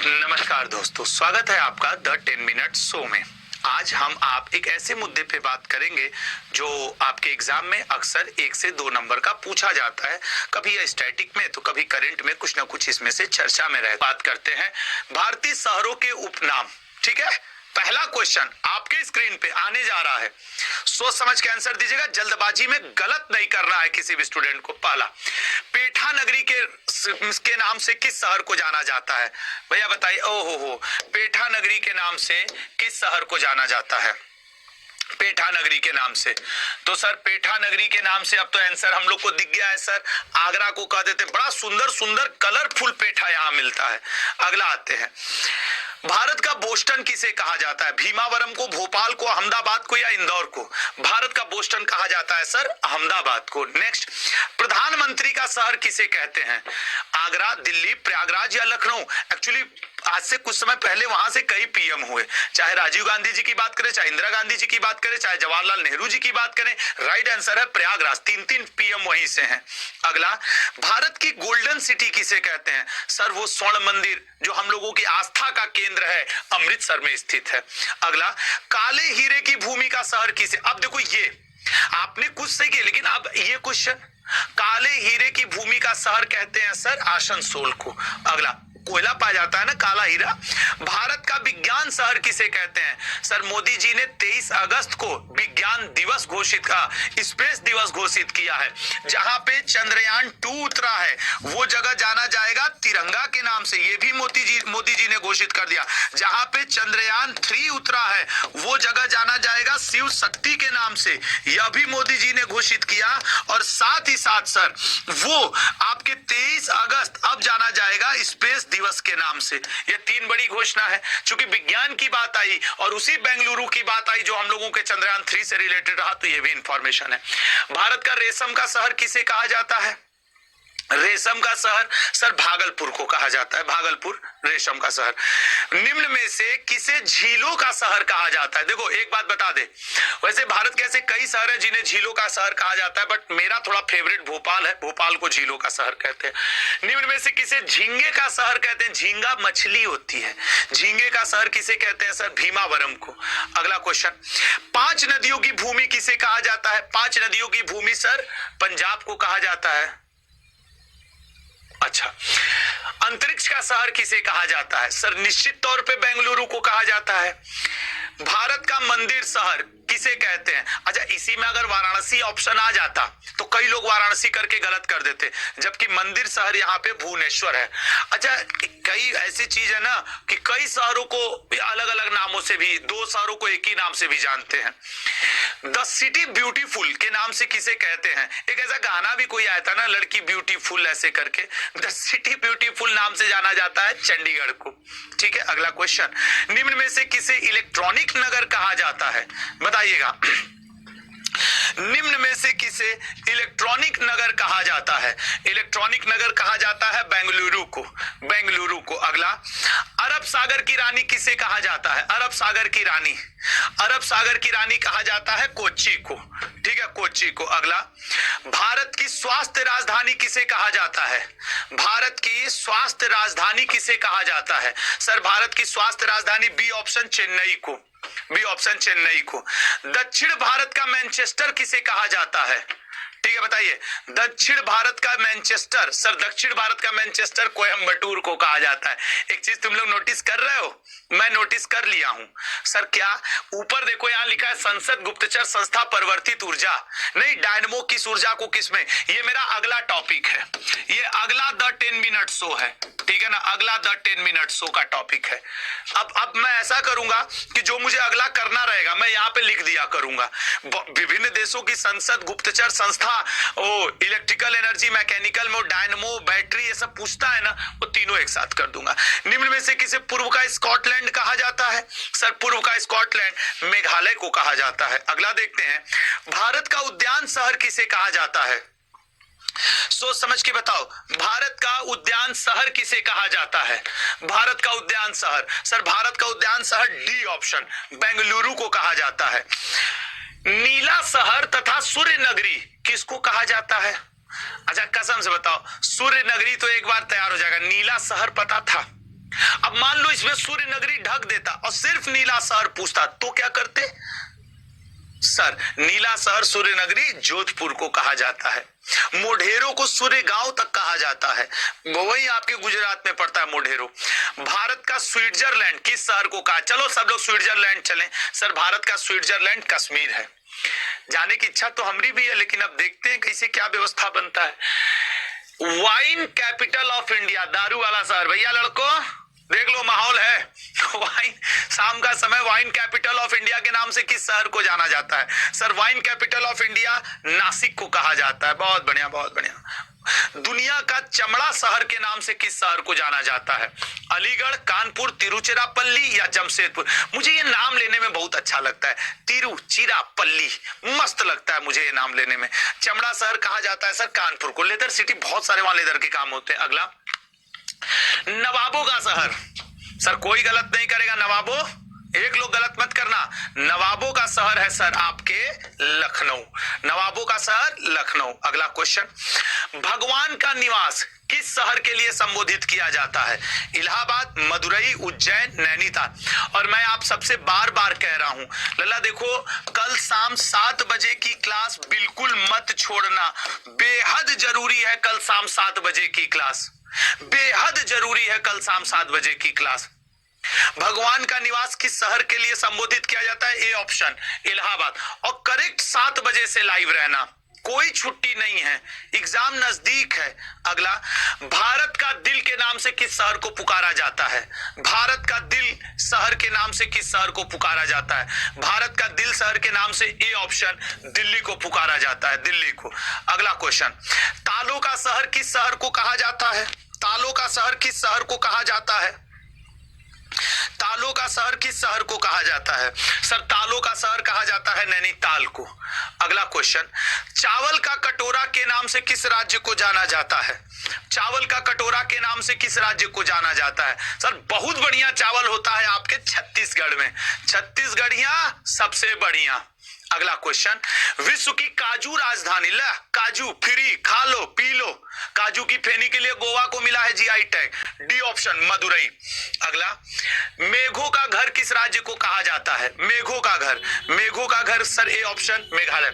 नमस्कार दोस्तों, स्वागत है आपका द 10 मिनट शो में। आज हम आप एक ऐसे मुद्दे पे बात करेंगे जो आपके एग्जाम में अक्सर 1 से 2 नंबर का पूछा जाता है, कभी स्टैटिक में तो कभी करंट में, कुछ ना कुछ इसमें से चर्चा में रह। बात करते हैं भारतीय शहरों के उपनाम। ठीक है, पहला क्वेश्चन आपके स्क्रीन पे आने जा रहा है, सोच समझ के आंसर दीजिएगा, जल्दबाजी में गलत नहीं करना है किसी भी स्टूडेंट को। पहला, पेठा नगरी के नाम से किस शहर को जाना जाता है? भैया बताइए। ओहो, पेठा नगरी के नाम से किस शहर को जाना जाता है? पेठा नगरी के नाम से। तो सर पेठा नगरी के नाम से अब तो आंसर हम लोग को दिख गया है सर, आगरा को कह देते। बड़ा सुंदर सुंदर कलरफुल पेठा यहाँ मिलता है। अगला आते हैं, भारत का बोस्टन किसे कहा जाता है? भीमावरम को, भोपाल को, अहमदाबाद को या इंदौर को? भारत का बोस्टन कहा जाता है सर अहमदाबाद को। नेक्स्ट, प्रधानमंत्री का शहर किसे कहते हैं? आगरा, दिल्ली, प्रयागराज या लखनऊ? एक्चुअली आज से कुछ समय पहले वहां से कई पीएम हुए, चाहे राजीव गांधी जी की बात करें, चाहे इंदिरा गांधी जी की बात करें, चाहे जवाहरलाल नेहरू जी की बात करें, राइट आंसर है प्रयागराज। 3 पीएम वहीं से हैं। अगला, भारत की गोल्डन सिटी किसे कहते हैं? सर वो स्वर्ण मंदिर जो हम लोगों की आस्था का केंद्र है, अमृतसर में स्थित है। अगला, काले हीरे की भूमि का शहर किसे? अब देखो ये आपने कुछ सही किया, लेकिन अब ये क्वेश्चन, काले हीरे की भूमि का शहर कहते हैं सर आसनसोल को। अगला, कोयला पाया जाता है ना काला हीरा। भारत का विज्ञान शहर किसे कहते हैं? सर मोदी जी ने 23 अगस्त को विज्ञान दिवस घोषित किया, स्पेस दिवस घोषित किया है। जहां पे चंद्रयान 2 उतरा है वो जगह जाना जाएगा तिरंगा के नाम से, ये भी मोदी जी ने घोषित कर दिया। जहां पे चंद्रयान 3 उतरा है वो जगह जाना जाएगा शिव शक्ति के नाम से, यह भी मोदी जी ने घोषित किया। और साथ ही साथ सर वो आपके 23 अगस्त अब जाना जाएगा स्पेस दिवस के नाम से। ये 3 बड़ी घोषणा है। चूंकि विज्ञान की बात आई और उसी बेंगलुरु की बात आई जो हम लोगों के चंद्रयान 3 से रिलेटेड रहा, तो ये भी इंफॉर्मेशन है। भारत का रेशम का शहर किसे कहा जाता है? रेशम का शहर सर भागलपुर को कहा जाता है, भागलपुर रेशम का शहर। निम्न में से किसे झीलों का शहर कहा जाता है? देखो एक बात बता दे, वैसे भारत के ऐसे कई शहर है जिन्हें झीलों का शहर कहा जाता है, बट मेरा थोड़ा फेवरेट भोपाल है, भोपाल को झीलों का शहर कहते हैं। निम्न में से किसे झींगे का शहर कहते हैं? झींगा मछली होती है, झींगे का शहर किसे कहते हैं सर? भीमावरम को। अगला क्वेश्चन, 5 नदियों की भूमि किसे कहा जाता है? 5 नदियों की भूमि सर पंजाब को कहा जाता है। अच्छा, अंतरिक्ष का शहर किसे कहा जाता है? सर निश्चित तौर पे बेंगलुरु को कहा जाता है। भारत का मंदिर शहर किसे कहते हैं? अच्छा, इसी में अगर वाराणसी ऑप्शन आ जाता तो कई लोग वाराणसी करके गलत कर देते, जबकि मंदिर शहर यहाँ पे भुवनेश्वर है। अच्छा, कई ऐसी चीज है ना कि कई शहरों को अलग अलग नामों से भी, 2 शहरों को एक ही नाम से भी जानते हैं। द सिटी ब्यूटीफुल के नाम से किसे कहते हैं? एक ऐसा गाना भी कोई आया था ना, लड़की ब्यूटीफुल ऐसे करके। द सिटी ब्यूटीफुल नाम से जाना जाता है चंडीगढ़ को। ठीक है, अगला क्वेश्चन, निम्न में से किसे इलेक्ट्रॉनिक नगर कहा जाता है? बताइएगा, निम्न में से किसे इलेक्ट्रॉनिक नगर कहा जाता है? इलेक्ट्रॉनिक नगर कहा जाता है बेंगलुरु को, बेंगलुरु को। अगला, अरब सागर की रानी किसे कहा जाता है? अरब सागर की रानी, अरब सागर की रानी कहा जाता है कोच्चि को। ठीक है, कोच्चि को। अगला, भारत की स्वास्थ्य राजधानी किसे कहा जाता है? भारत की स्वास्थ्य राजधानी किसे कहा जाता है? सर भारत की स्वास्थ्य राजधानी बी ऑप्शन चेन्नई को, बी ऑप्शन चेन्नई को। दक्षिण भारत का मैनचेस्टर किसे कहा जाता है? ठीक है, बताइए। दक्षिण भारत का मैनचेस्टर, सर दक्षिण भारत का मैनचेस्टर कोयम्बटूर को कहा जाता है। एक चीज तुम लोग नोटिस कर रहे हो, मैं नोटिस कर लिया हूं सर। क्या? ऊपर देखो यहां लिखा है संसद गुप्तचर संस्था परिवर्तित ऊर्जा, नहीं डायनमो किस ऊर्जा को किसमें? ये मेरा अगला टॉपिक है, ये अगला द 10 मिनट शो है। ठीक है ना, अगला द 10 मिनट शो का टॉपिक है। अब मैं ऐसा करूंगा कि जो मुझे अगला करना रहेगा मैं यहाँ पे लिख दिया करूंगा। विभिन्न देशों की संसद गुप्तचर संस्था, ओ इलेक्ट्रिकल एनर्जी, मैकेनिकल में डायनमो, बैटरी, ये सब पूछता है ना, वो तीनों एक साथ कर दूंगा। निम्न में से किसे पूर्व का स्कॉटलैंड कहा जाता है? सर पूर्व का स्कॉटलैंड मेघालय को कहा जाता है। अगला देखते हैं, भारत का उद्यान शहर किसे कहा जाता है? सोच समझ के बताओ, भारत का उद्यान शहर किसे कहा जाता है? भारत का उद्यान शहर, सर भारत का उद्यान शहर डी ऑप्शन बेंगलुरु को कहा जाता है। नीला शहर तथा सूर्य नगरी किसको कहा जाता है? अच्छा कसम से बताओ, सूर्य नगरी तो एक बार तैयार हो जाएगा, नीला शहर पता था। अब मान जिसमें सूर्य नगरी ढक देता और सिर्फ नीला शहर पूछता तो क्या करते सर? नीला शहर सूर्य नगरी जोधपुर को कहा जाता है। मोढेरो को सूर्य गांव तक कहा जाता है, वही आपके गुजरात में पड़ता है मोढेरो। भारत का स्विट्जरलैंड किस शहर को कहा? चलो सब लोग स्विट्जरलैंड चलें। सर भारत का स्विट्जरलैंड कश्मीर है। जाने की इच्छा तो हमारी भी है, लेकिन अब देखते हैं कैसे क्या व्यवस्था बनता है। वाइन कैपिटल ऑफ इंडिया, दारू वाला शहर। भैया लड़को देख लो माहौल है। वाइन, शाम का समय, वाइन कैपिटल ऑफ इंडिया के नाम से किस शहर को जाना जाता है? Sir wine capital of India Nashik को कहा जाता है। बहुत बढ़िया, बहुत बढ़िया। दुनिया का चमड़ा शहर के नाम से किस शहर को जाना जाता है? अलीगढ़, कानपुर, तिरुचिरापल्ली या जमशेदपुर? मुझे ये नाम लेने में बहुत अच्छा लगता है, तिरुचिरापल्ली, मस्त लगता है मुझे ये नाम लेने में। चमड़ा शहर कहा जाता है सर कानपुर को। लेदर सिटी, बहुत सारे वहां लेदर के काम होते हैं। अगला, नवाबों का शहर। सर कोई गलत नहीं करेगा, नवाबों, एक लोग गलत मत करना। नवाबों का शहर है सर आपके लखनऊ। नवाबों का शहर लखनऊ। अगला क्वेश्चन, भगवान का निवास किस शहर के लिए संबोधित किया जाता है? इलाहाबाद, मदुरई, उज्जैन, नैनीताल। और मैं आप सबसे बार बार कह रहा हूं, लल्ला देखो, कल शाम 7 बजे की क्लास बिल्कुल मत छोड़ना, बेहद जरूरी है कल शाम 7 बजे की क्लास, बेहद जरूरी है कल शाम 7 बजे की क्लास। भगवान का निवास किस शहर के लिए संबोधित किया जाता है? A option Allahabad. और करेक्ट 7 बजे से लाइव रहना, कोई छुट्टी नहीं है, एग्जाम नजदीक है। अगला, भारत का दिल के नाम से किस शहर को पुकारा जाता है? भारत का दिल शहर के नाम से किस शहर को पुकारा जाता है? भारत का दिल शहर के नाम से ए ऑप्शन दिल्ली को पुकारा जाता है, दिल्ली को। अगला क्वेश्चन, तालों का शहर किस शहर को कहा जाता है? तालों का शहर किस शहर को कहा जाता है? तालों का शहर किस शहर को कहा जाता है? सर तालों का शहर कहा जाता है नैनीताल को। अगला क्वेश्चन, चावल का कटोरा के नाम से किस राज्य को जाना जाता है? चावल का कटोरा के नाम से किस राज्य को जाना जाता है? सर बहुत बढ़िया चावल होता है आपके छत्तीसगढ़ में, छत्तीसगढ़िया सबसे बढ़िया। अगला क्वेश्चन, विश्व की काजू राजधानी, ला काजू फ्री, खा लो पी लो, काजू की फेनी के लिए गोवा को मिला है GI tag, D option Madurai. अगला, मेघों का घर किस राज्य को कहा जाता है? मेघों का घर, मेघों का घर सर ए ऑप्शन मेघालय।